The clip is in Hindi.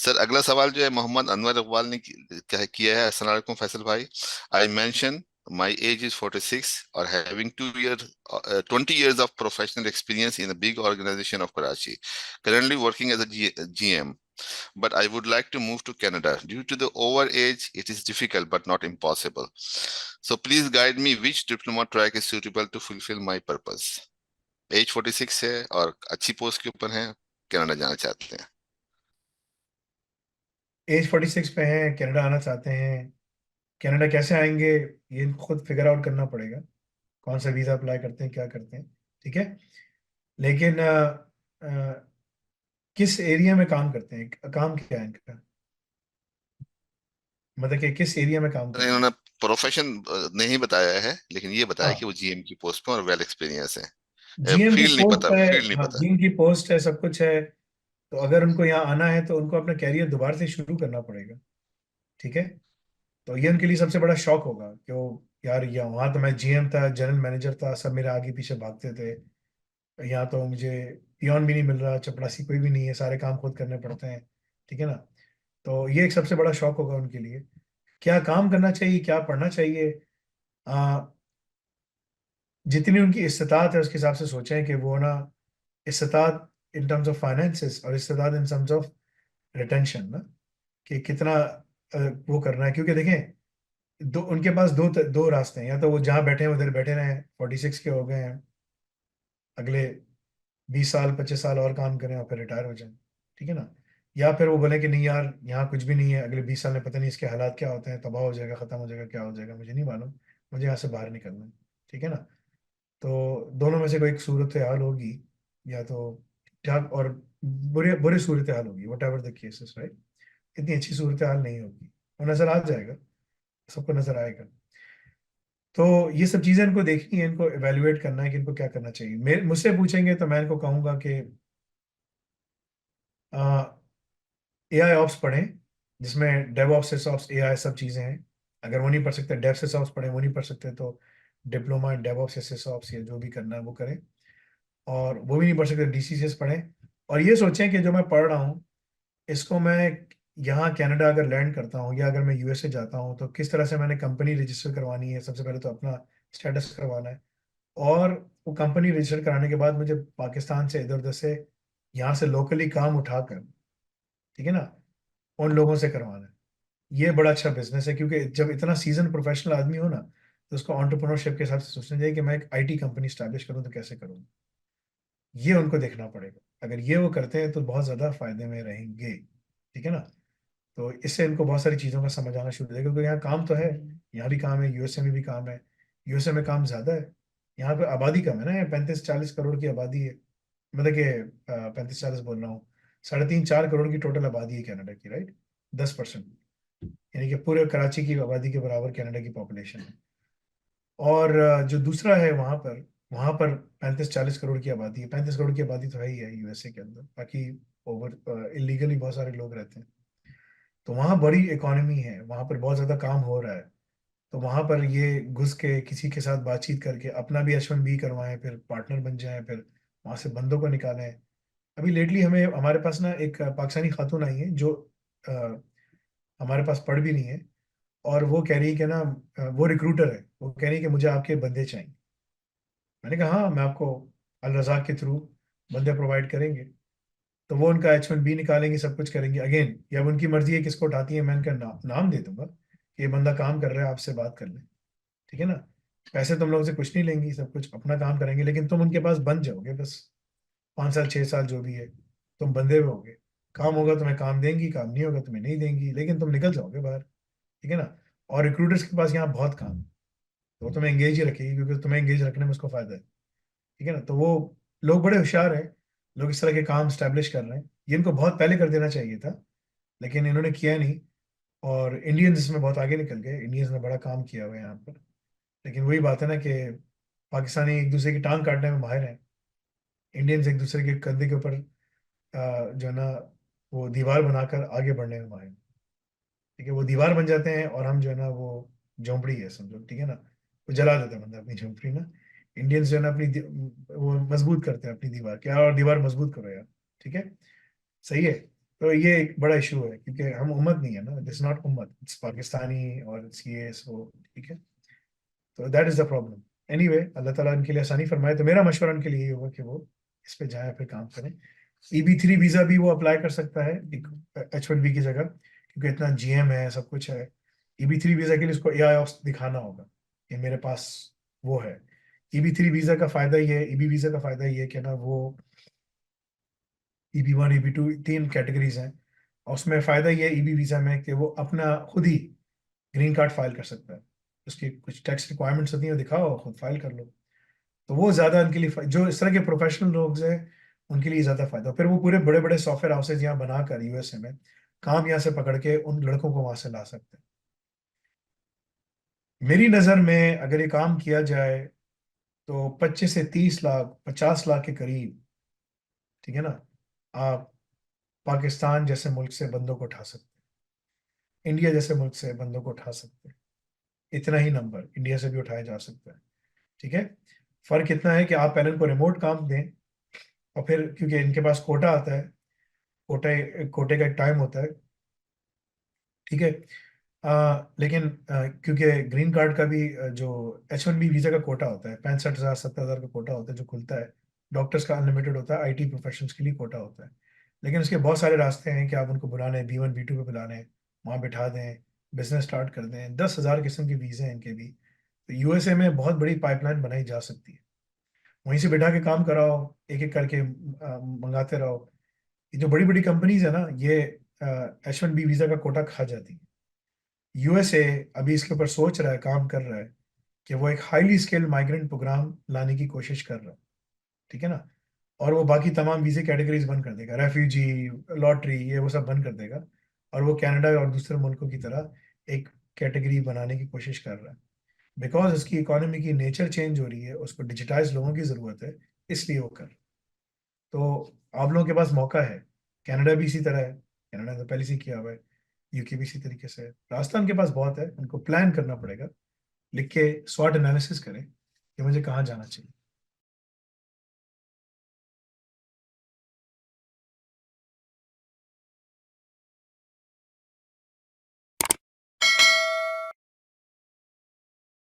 सर अगला सवाल जो है मोहम्मद अनवर इकबाल ने किया है। अस्सलाम वालेकुम फैसल भाई। I mention my age is 46 और having 20 years of professional experience in a big organization of Karachi, currently working as a GM, but I would like to move to Canada. Due to the over age, it is difficult but not impossible. So please guide me which diploma track is suitable to fulfill my purpose. Age 46 है और अच्छी पोस्ट के ऊपर है, कनाडा जाना चाहते हैं। एज 46 पे हैं, कनाडा आना चाहते हैं। कनाडा कैसे आएंगे, ये इनको खुद फिगर आउट करना पड़ेगा। कौन सा वीज़ा अप्लाई करते हैं, क्या करते हैं। ठीक है। लेकिन अ, किस एरिया में काम करते हैं, काम क्या है इनका, मतलब कि किस एरिया में काम कर रहे इन्होंने हैं। प्रोफेशन नहीं बताया है, लेकिन ये बताया कि हाँ, वो जीएम की पोस्ट पे और वेल एक्सपीरियंस है। जीएम की फील्ड नहीं पोस्ट पता, है। फील्ड नहीं हाँ, पता। जीएम की पोस्ट है, सब कुछ है। तो अगर उनको यहाँ आना है तो उनको अपना कैरियर दोबारा से शुरू करना पड़ेगा। ठीक है। तो ये उनके लिए सबसे बड़ा शौक होगा कि वो, यार ये वहाँ तो मैं जीएम था, जनरल मैनेजर था, सब मेरे आगे पीछे भागते थे। यहाँ तो मुझे पियोन भी नहीं मिल रहा, चपरासी कोई भी नहीं है, सारे काम खुद करने पड़ते हैं। ठीक है ना। तो ये एक सबसे बड़ा शौक होगा उनके लिए। क्या काम करना चाहिए, क्या पढ़ना चाहिए। आ, जितनी उनकी इस्तात है उसके हिसाब से सोचें कि वो ना, इस्तात इन टर्म्स ऑफ फाइनेंसिस और इस्तात इन टर्म्स ऑफ रिटेंशन ना, कि कितना वो करना है। क्योंकि देखें, दो उनके पास दो रास्ते हैं। या तो वो जहाँ बैठे हैं उधर बैठे रहें, 46 के हो गए हैं, अगले 20 साल 25 साल और काम करें और फिर रिटायर हो जाएं। ठीक है ना। या फिर वो बोले कि नहीं यार, यहाँ कुछ भी नहीं है, अगले 20 साल में पता नहीं इसके हालात क्या होते हैं, तबाह हो जाएगा, खत्म हो जाएगा, क्या हो जाएगा मुझे नहीं मालूम, मुझे यहाँ से बाहर निकलना है। ठीक है ना। तो दोनों में से कोई एक सूरत हाल होगी। या तो ठीक और बुरे बुरे सूरत हाल होगी, what ever the cases, right. इतनी अच्छी सूरत हाल नहीं होगी, वो नजर आ जाएगा, सबको नजर आएगा। तो ये सब चीजें इनको देखनी है, इनको एवेल्युएट करना है कि इनको क्या करना चाहिए। मेरे मुझसे पूछेंगे तो मैं इनको कहूंगा कि एआई ऑप्स पढ़ें, जिसमें DevOps S ops AI सब चीजें हैं। अगर वो नहीं पढ़ सकते, डेव एस ऑप्स पढ़ें, वो नहीं पढ़ सकते तो diploma in DevOps S ops या जो भी करना है वो करें। और वो भी नहीं पढ़ सकते, डीसीसीएस पढ़ें। और ये सोचें कि जो मैं पढ़ रहा हूँ इसको मैं यहाँ कनाडा अगर लैंड करता हूँ या अगर मैं यूएसए जाता हूँ तो किस तरह से मैंने कंपनी रजिस्टर करवानी है। सबसे पहले तो अपना स्टेटस करवाना है। और वो कंपनी रजिस्टर कराने के बाद मुझे पाकिस्तान से इधर उधर से यहाँ से लोकली काम उठाकर, ठीक है ना, उन लोगों से करवाना है। ये बड़ा अच्छा बिजनेस है, क्योंकि जब इतना सीजन प्रोफेशनल आदमी हो ना, तो उसको एंटरप्रेन्योरशिप के हिसाब से सोचना चाहिए कि मैं एक आईटी कंपनी स्टैब्लिश करूँ तो कैसे करूँ। ये उनको देखना पड़ेगा। अगर ये वो करते हैं तो बहुत ज़्यादा फायदे में रहेंगे। ठीक है ना। तो इससे इनको बहुत सारी चीज़ों का समझ आना शुरू हो जाएगा, क्योंकि यहाँ काम तो है। यहाँ भी काम है, यूएसए में भी काम है। यूएसए में काम ज़्यादा है, यहाँ पे आबादी कम है ना, 35-40 करोड़ की आबादी है। मतलब कि 35-40 बोल रहा हूँ, 3.5-4 करोड़ की टोटल आबादी है कनाडा की, राइट। 10%, यानी कि पूरे कराची की आबादी के बराबर कनाडा की पॉपुलेशन है। और जो दूसरा है वहाँ पर 35-40 करोड़ की आबादी है। 35 करोड़ की आबादी तो है ही है यूएसए के अंदर, बाकी ओवर इलीगली बहुत सारे लोग रहते हैं। तो वहाँ बड़ी इकोनॉमी है, वहाँ पर बहुत ज़्यादा काम हो रहा है। तो वहाँ पर ये घुस के किसी के साथ बातचीत करके अपना भी H1B करवाएं, फिर पार्टनर बन जाएं, फिर वहाँ से बंदों को निकालें। अभी लेटली हमें हमारे पास ना एक पाकिस्तानी खातून आई है जो अ, हमारे पास पढ़ भी नहीं है। और वो कह रही है कि ना, वो रिक्रूटर है, वो कह रही है कि मुझे आपके बंदे चाहिए। मैंने कहा हाँ, मैं आपको अल रज़ाक के थ्रू बंदे प्रोवाइड करेंगे। तो वो उनका H1B निकालेंगे, सब कुछ करेंगे। अगेन ये अब उनकी मर्जी है किसको उठाती है, मैं उनका नाम दे दूंगा कि ये बंदा काम कर रहा है, आपसे बात कर ले। ठीक है ना। पैसे तुम लोगों से कुछ नहीं लेंगी, सब कुछ अपना काम करेंगे, लेकिन तुम उनके पास बन जाओगे बस। 5 साल 6 साल जो भी है, तुम बंदे में होगे। काम होगा तुम्हें काम देंगी, काम नहीं होगा तुम्हें नहीं देंगी, लेकिन तुम निकल जाओगे बाहर। ठीक है ना। और रिक्रूटर्स के पास यहाँ बहुत काम है, तो वो तुम्हें एंगेज ही रखेगी, क्योंकि तुम्हें एंगेज रखने में उसको फायदा है। ठीक है ना। तो वो लोग बड़े होशियार हैं, लोग इस तरह के काम स्टैब्लिश कर रहे हैं। ये इनको बहुत पहले कर देना चाहिए था, लेकिन इन्होंने किया नहीं। और इंडियंस इसमें बहुत आगे निकल गए, इंडियंस ने बड़ा काम किया हुआ है यहाँ पर। लेकिन वही बात है ना कि पाकिस्तानी एक दूसरे की टांग काटने में माहिर हैं, इंडियंस एक दूसरे के कंधे के ऊपर जो है ना, वो दीवार बनाकर आगे बढ़ने में माहिर हैं। ठीक है। वो दीवार बन जाते हैं और हम जो है ना वो झोंपड़ी है समझो। ठीक है ना। वो जला देता है बंदा अपनी झोंपड़ी ना। इंडियंस जो है ना वो मजबूत करते हैं अपनी दीवार, क्या और दीवार मजबूत करो यार। ठीक है। सही है। तो ये एक बड़ा इशू है, क्योंकि हम उम्मत नहीं है ना, दिस नॉट उम्मत, इट्स पाकिस्तानी और इट्स ये सो, ठीक है। तो that is the problem. Anyway, Allah ताला इनके लिए आसानी फरमाए। तो मेरा मशवरा उनके लिए ये होगा कि वो इस पे जाए, फिर काम करें। EB3 वीजा भी वो अप्लाई कर सकता है H1B की जगह, क्योंकि इतना GM है, सब कुछ है। EB3 वीजा के लिए उसको AI ऑप्स दिखाना होगा कि मेरे पास वो है। EB3 वीजा का फायदा ये है, EB वीजा का फायदा ये है कि ना वो EB1 EB2 तीन कैटेगरीज हैं, और उसमें फायदा ये है EB वीजा में कि वो अपना खुद ही ग्रीन कार्ड फाइल कर सकता है। उसकी कुछ टैक्स रिक्वायरमेंट्स होती हैं, दिखाओ खुद फाइल कर लो। तो वो ज्यादा उनके लिए जो इस तरह के प्रोफेशनल लोग हैं उनके लिए ज्यादा फायदा। फिर वो पूरे बड़े बड़े सॉफ्टवेयर हाउसेज यहाँ बनाकर USA में काम यहाँ से पकड़ के उन लड़कों को वहां से ला सकते हैं। मेरी नजर में अगर ये काम किया जाए तो 25 से 30 लाख 50 लाख के करीब, ठीक है ना, आप पाकिस्तान जैसे मुल्क से बंदों को उठा सकते हैं, इंडिया जैसे मुल्क से बंदों को उठा सकते हैं। इतना ही नंबर इंडिया से भी उठाया जा सकता है, ठीक है। फर्क इतना है कि आप पहले उनको रिमोट काम दें, और फिर क्योंकि इनके पास कोटा आता है, कोटे कोटे का एक टाइम होता है, ठीक है। लेकिन क्योंकि ग्रीन कार्ड का भी जो H1B वीजा का कोटा होता है, 65,000 70,000 का कोटा होता है जो खुलता है। डॉक्टर्स का अनलिमिटेड होता है, IT प्रोफेशंस के लिए कोटा होता है। लेकिन उसके बहुत सारे रास्ते हैं कि आप उनको बुला लें, B1 B2 पे बुला लें, वहाँ बिठा दें, बिजनेस स्टार्ट कर दें। 10,000 किस्म के वीजे हैं इनके भी। तो USA में बहुत बड़ी पाइपलाइन बनाई जा सकती है, वहीं से बिठा के काम कराओ, एक एक करके मंगाते रहो। ये जो बड़ी बड़ी कंपनीज है ना, ये H1B वीजा का कोटा खा जाती है। USA अभी इसके ऊपर सोच रहा है, काम कर रहा है कि वो एक हाईली स्किल्ड माइग्रेंट प्रोग्राम लाने की कोशिश कर रहा है, ठीक है ना। और वो बाकी तमाम वीजे कैटेगरीज बंद कर देगा, रेफ्यूजी, लॉटरी, ये वो सब बंद कर देगा। और वो कनाडा और दूसरे मुल्कों की तरह एक कैटेगरी बनाने की कोशिश कर रहा है, बिकॉज उसकी इकोनॉमी की नेचर चेंज हो रही है, उसको डिजिटाइज लोगों की जरूरत है, इसलिए वो कर। तो आप लोगों के पास मौका है। कनाडा भी इसी तरह है, कनाडा तो पहले से ही किया हुआ है। UK भी इसी तरीके से है। रास्ता उनके पास बहुत है, उनको प्लान करना पड़ेगा, लिख के स्वॉट एनालिसिस करें कि मुझे कहाँ जाना चाहिए।